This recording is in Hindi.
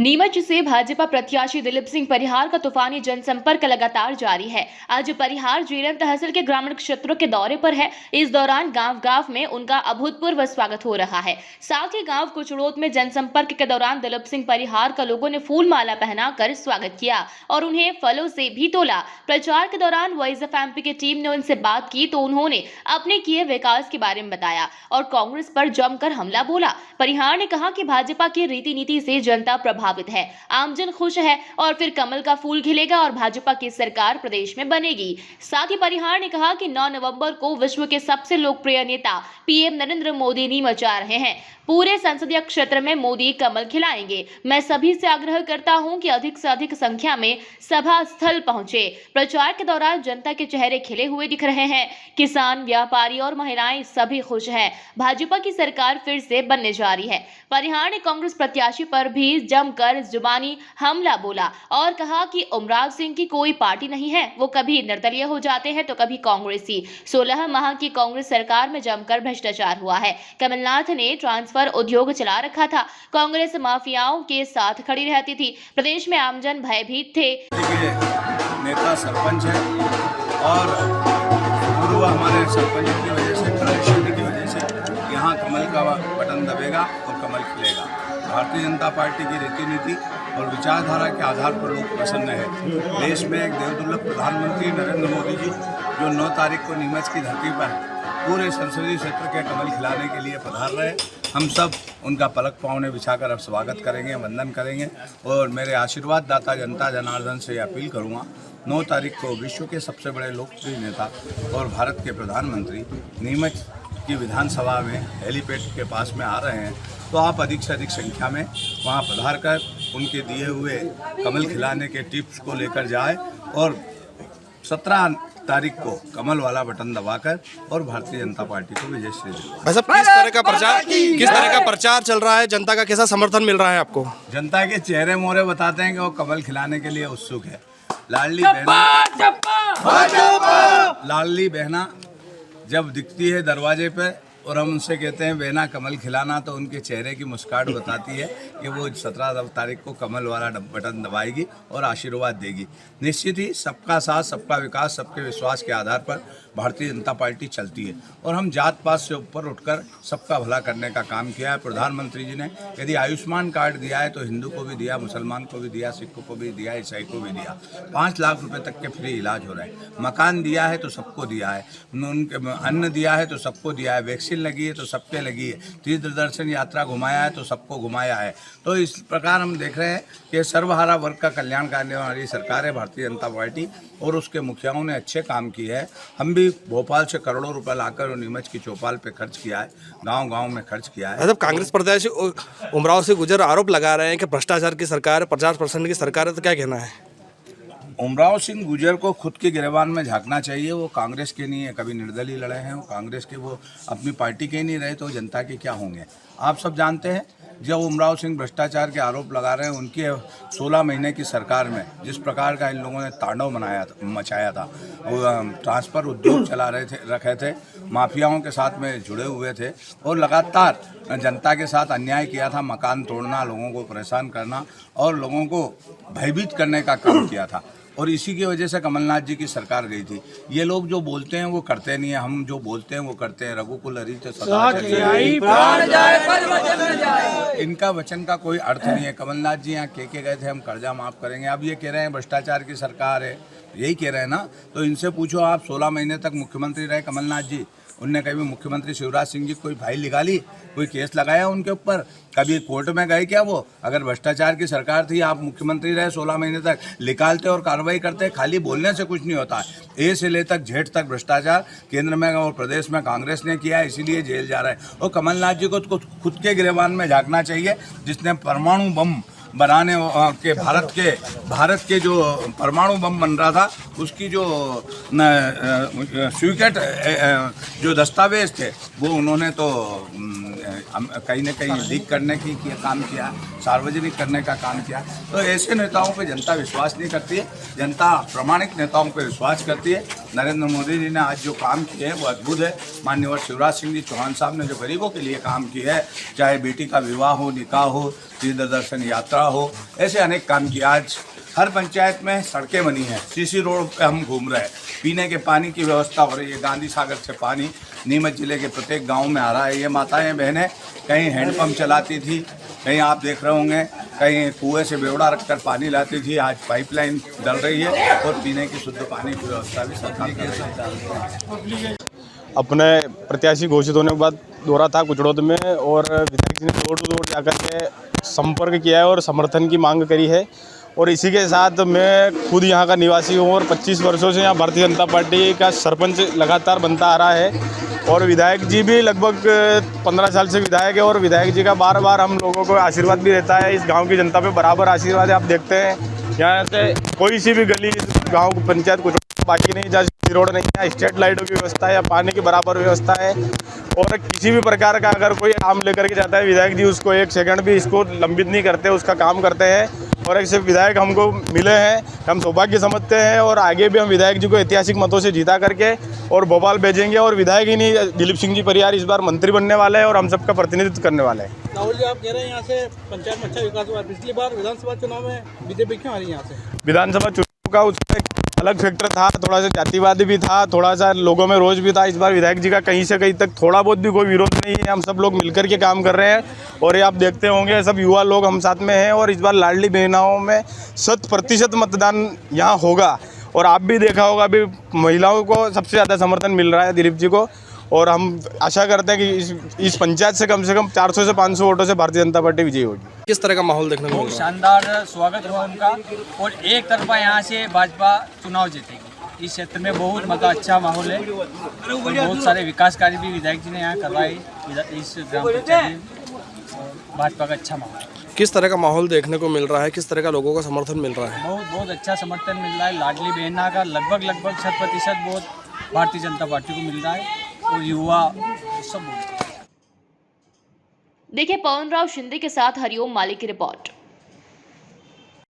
नीमच से भाजपा प्रत्याशी दिलीप सिंह परिहार का तूफानी जनसंपर्क लगातार जारी है। आज परिहार जीरन तहसील के ग्रामीण क्षेत्रों के दौरे पर है। इस दौरान गांव-गांव में उनका अभूतपूर्व स्वागत हो रहा है। साथ ही गांव कुचड़ोत में जनसंपर्क के दौरान दिलीप सिंह परिहार का लोगों ने फूल माला पहनाकर स्वागत किया और उन्हें फलों से भी तोला। प्रचार के दौरान वॉइस ऑफ एमपी की टीम ने उनसे बात की तो उन्होंने अपने किए विकास के बारे में बताया और कांग्रेस पर जमकर हमला बोला। परिहार ने कहा कि भाजपा की रीति नीति से जनता प्रभावित है, आमजन खुश है और फिर कमल का फूल खिलेगा और भाजपा की सरकार प्रदेश में बनेगी। साथ ही परिहार ने कहा कि 9 नवंबर को विश्व के सबसे लोकप्रिय नेता पीएम नरेंद्र मोदी नीमच आ रहे हैं। पूरे संसदीय क्षेत्र में मोदी कमल खिलाएंगे। मैं सभी से आग्रह करता हूं कि अधिक से अधिक संख्या में सभा स्थल पहुंचे। प्रचार के दौरान जनता के चेहरे खिले हुए दिख रहे हैं। किसान, व्यापारी और महिलाएं सभी खुश हैं। भाजपा की सरकार फिर से बनने जा रही है। परिहार ने कांग्रेस प्रत्याशी पर भी जमकर जुबानी हमला बोला और कहा कि उमराव सिंह की कोई पार्टी नहीं है, वो कभी निर्दलीय हो जाते हैं तो कभी कांग्रेसी। 16 माह की कांग्रेस सरकार में जमकर भ्रष्टाचार हुआ है। कमलनाथ ने ट्रांसफर उद्योग चला रखा था। कांग्रेस माफियाओं के साथ खड़ी रहती थी। प्रदेश में आमजन भयभीत थे। नेता सरपंच है और पूर्व हमारे सरपंच की वजह से, कार्यशैली की वजह से यहाँ कमल का बटन दबेगा और कमल खिलेगा। भारतीय जनता पार्टी की रीति नीति और विचारधारा के आधार पर लोग प्रसन्न है। देश में एक देवदुर्लभ प्रधानमंत्री नरेंद्र मोदी जी जो 9 तारीख को नीमच की धरती पर पूरे संसदीय क्षेत्र के कमल खिलाने के लिए पधार रहे। हम सब उनका पलक पाँव बिछाकर अब स्वागत करेंगे, वंदन करेंगे और मेरे आशीर्वाद दाता जनता जनार्दन से अपील करूंगा, 9 तारीख को विश्व के सबसे बड़े लोकप्रिय नेता और भारत के प्रधानमंत्री नीमच की विधानसभा में हेलीपैड के पास में आ रहे हैं, तो आप अधिक से अधिक संख्या में वहां पधार कर उनके दिए हुए कमल खिलाने के टिप्स को लेकर जाए और 17 तारीख को कमल वाला बटन दबाकर और भारतीय जनता पार्टी को विजयश्री दें। भाई साहब, किस तरह का प्रचार चल रहा है? जनता का कैसा समर्थन मिल रहा है आपको? जनता के चेहरे मोहरे बताते हैं कि वो कमल खिलाने के लिए उत्सुक है। लाडली बहना जब दिखती है दरवाजे पे और हम उनसे कहते हैं बहना कमल खिलाना, तो उनके चेहरे की मुस्कान बताती है कि वो 17 तारीख को कमल वाला बटन दबाएगी और आशीर्वाद देगी। निश्चित ही सबका साथ, सबका विकास, सबके विश्वास के आधार पर भारतीय जनता पार्टी चलती है और हम जात पात से ऊपर उठकर सबका भला करने का काम किया है। प्रधानमंत्री जी ने यदि आयुष्मान कार्ड दिया है तो हिंदू को भी दिया, मुसलमान को भी दिया, सिख को भी दिया, ईसाई को भी दिया। 5 लाख रुपए तक के फ्री इलाज हो रहे हैं। मकान दिया है तो सबको दिया है, उनके अन्न दिया है तो सबको दिया है, वैक्सीन लगी है तो सबके लगी है, तीर्थ दर्शन यात्रा घुमाया है तो सबको घुमाया है। तो इस प्रकार हम देख रहे हैं कि सर्वहारा वर्ग का कल्याण करने वाली सरकार है भारतीय जनता पार्टी और उसके मुखियाओं ने अच्छे काम किए हैं। हम भी भोपाल से करोड़ों रुपए लाकर नीमच की चौपाल पे खर्च किया है, गांव-गांव में खर्च किया है। मतलब कांग्रेस प्रत्याशी उमराव सिंह गुजर आरोप लगा रहे हैं कि भ्रष्टाचार की सरकार है, 50% की सरकार है, तो क्या कहना है? उमराव सिंह गुजर को खुद के गिरबान में झांकना चाहिए। वो कांग्रेस के नहीं है, कभी निर्दलीय लड़े हैं, वो कांग्रेस के, वो अपनी पार्टी के ही नहीं रहे तो जनता के क्या होंगे। आप सब जानते हैं जब उमराव सिंह भ्रष्टाचार के आरोप लगा रहे हैं, उनके 16 महीने की सरकार में जिस प्रकार का इन लोगों ने तांडव मचाया था, वो ट्रांसफर उद्योग चला रखे थे, माफियाओं के साथ में जुड़े हुए थे और लगातार जनता के साथ अन्याय किया था, मकान तोड़ना, लोगों को परेशान करना और लोगों को भयभीत करने का काम किया था। और इसी की वजह से कमलनाथ जी की सरकार गई थी। ये लोग जो बोलते हैं वो करते नहीं है, हम जो बोलते हैं वो करते हैं। रघुकुल हरित सदा चली जाए, इनका वचन का कोई अर्थ नहीं है। कमलनाथ जी यहाँ कह गए थे हम कर्जा माफ करेंगे, अब ये कह रहे हैं भ्रष्टाचार की सरकार है, यही कह रहे हैं ना। तो इनसे पूछो, आप 16 महीने तक मुख्यमंत्री रहे कमलनाथ जी, उनने कभी मुख्यमंत्री शिवराज सिंह जी कोई फाइल निकाली, कोई केस लगाया उनके ऊपर? कभी कोर्ट में गए क्या वो? अगर भ्रष्टाचार की सरकार थी, आप मुख्यमंत्री रहे 16 महीने तक, निकालते और कार्रवाई करते। खाली बोलने से कुछ नहीं होता है। ए से ले तक जेड तक भ्रष्टाचार केंद्र में और प्रदेश में कांग्रेस ने किया है, इसीलिए जेल जा रहा है। और कमलनाथ जी को खुद के गिरबान में झांकना चाहिए, जिसने परमाणु बम बनाने के भारत के जो परमाणु बम बन रहा था, उसकी जो स्वीकृत जो दस्तावेज थे वो उन्होंने तो कहीं न कहीं लीक करने की काम किया, सार्वजनिक करने का काम किया। तो ऐसे नेताओं पे जनता विश्वास नहीं करती है, जनता प्रामाणिक नेताओं पे विश्वास करती है। नरेंद्र मोदी जी ने आज जो काम किए हैं वो अद्भुत है। माननीय शिवराज सिंह जी चौहान साहब ने जो गरीबों के लिए काम किया है, चाहे बेटी का विवाह हो, निकाह हो, तीर्थ दर्शन यात्रा हो, ऐसे अनेक काम किए। आज हर पंचायत में सड़कें बनी हैं, सीसी रोड पे हम घूम रहे हैं, पीने के पानी की व्यवस्था हो रही है। गांधी सागर से पानी नीमच जिले के प्रत्येक गांव में आ रहा है। ये माताएं बहनें कहीं हैंडपंप चलाती थी, कहीं आप देख रहे होंगे कहीं कुएं से बेवड़ा रखकर पानी लाती थी, आज पाइपलाइन डल रही है और पीने की शुद्ध पानी की व्यवस्था भी सरकार कर रही है। अपने प्रत्याशी घोषित होने के बाद दौरा था कुचड़ोद में और विधायक जी ने डोर टू डोर जाकर के संपर्क किया है और समर्थन की मांग करी है। और इसी के साथ मैं खुद यहाँ का निवासी हूँ और 25 वर्षों से यहाँ भारतीय जनता पार्टी का सरपंच लगातार बनता आ रहा है और विधायक जी भी लगभग 15 साल से विधायक है और विधायक जी का बार बार हम लोगों को आशीर्वाद भी रहता है। इस गांव की जनता पे बराबर आशीर्वाद है। आप देखते हैं यहाँ से कोई सी भी गली गाँव पंचायत कुछ बाकी नहीं, जहाँ रोड नहीं है, स्ट्रीट लाइटों की व्यवस्था है या पानी की बराबर व्यवस्था है। और किसी भी प्रकार का अगर कोई काम लेकर के जाता है विधायक जी उसको एक सेकंड भी इसको लंबित नहीं करते, उसका काम करते हैं। और एक सिर्फ विधायक हमको मिले हैं, हम सौभाग्य समझते हैं और आगे भी हम विधायक जी को ऐतिहासिक मतों से जीता करके और भोपाल भेजेंगे। और विधायक ही नहीं, दिलीप सिंह जी परिहार इस बार मंत्री बनने वाले हैं और हम सबका प्रतिनिधित्व करने वाले हैं। राहुल जी, आप कह रहे हैं यहाँ से पंचायत में अच्छा विकास हुआ, पिछली बार विधानसभा चुनाव में बीजेपी क्यों आ रही है यहाँ से? विधानसभा चुनाव का उसका एक अलग फैक्टर था, थोड़ा सा जातिवादी भी था, थोड़ा सा लोगों में रोष भी था। इस बार विधायक जी का कहीं से कहीं तक थोड़ा बहुत भी कोई विरोध नहीं है, हम सब लोग मिलकर के काम कर रहे हैं। और ये आप देखते होंगे सब युवा लोग हम साथ में हैं और इस बार लाडली बहनाओं में 100% मतदान यहाँ होगा। और आप भी देखा होगा अभी महिलाओं को सबसे ज़्यादा समर्थन मिल रहा है दिलीप जी को। और हम आशा करते हैं कि इस पंचायत से कम 400 से 500 वोटों से भारतीय जनता पार्टी विजयी होगी। किस तरह का माहौल देखने को मिल बहुत रहा है? शानदार स्वागत हुआ उनका और एक तरफा यहाँ से भाजपा चुनाव जीतेगी। इस क्षेत्र में बहुत मतलब अच्छा माहौल है और बहुत सारे विकास कार्य भी विधायक जी ने यहाँ करवाए इस ग्राम पंचायत में। भाजपा का अच्छा माहौल है। किस तरह का माहौल देखने को मिल रहा है, किस तरह का लोगों का समर्थन मिल रहा है? बहुत अच्छा समर्थन मिल रहा है। लाडली बहना का लगभग 100% वोट भारतीय जनता पार्टी को मिल रहा है और युवा सब। देखिए पवन राव शिंदे के साथ हरिओम माली की रिपोर्ट।